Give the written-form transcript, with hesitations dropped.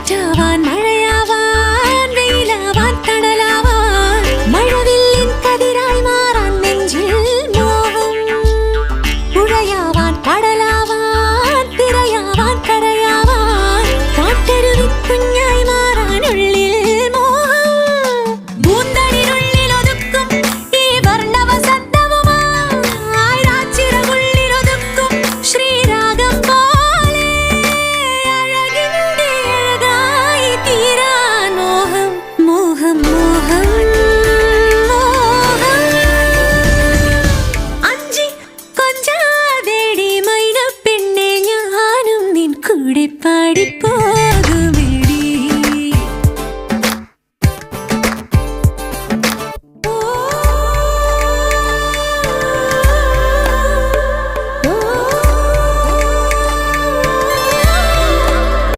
കാറ്റാവാൻ മഴയാവാൻ വെയിലാവാൻ തണലാവാൻ മഴവില്ലിൻ കതിരായി മാറാൻ നെഞ്ചിൽ മോഹം പുഴയാവാൻ കടലാവാൻ തിരയാവാൻ കരയാവാൻ കാട്ടരുവി കുഞ്ഞായി മാറാൻ ഉള്ളിൽ മോഹം പൂന്തളിരുള്ളിൽ ഒതുക്കും ഈ വർണ്ണവസന്തവുമായി രാച്ചിറകുള്ളിൽ ഒതുക്കും ശ്രീരാഗം പോലെ അഴകിൻ്റെ അഴകായി തീരാൻ മോഹം മോഹം മോഹം മോഹം അഞ്ചി കൊഞ്ചാതേടി മൈന പെണ്ണെ ഞാനും നിൻ കൂടെ പാടിപ്പോ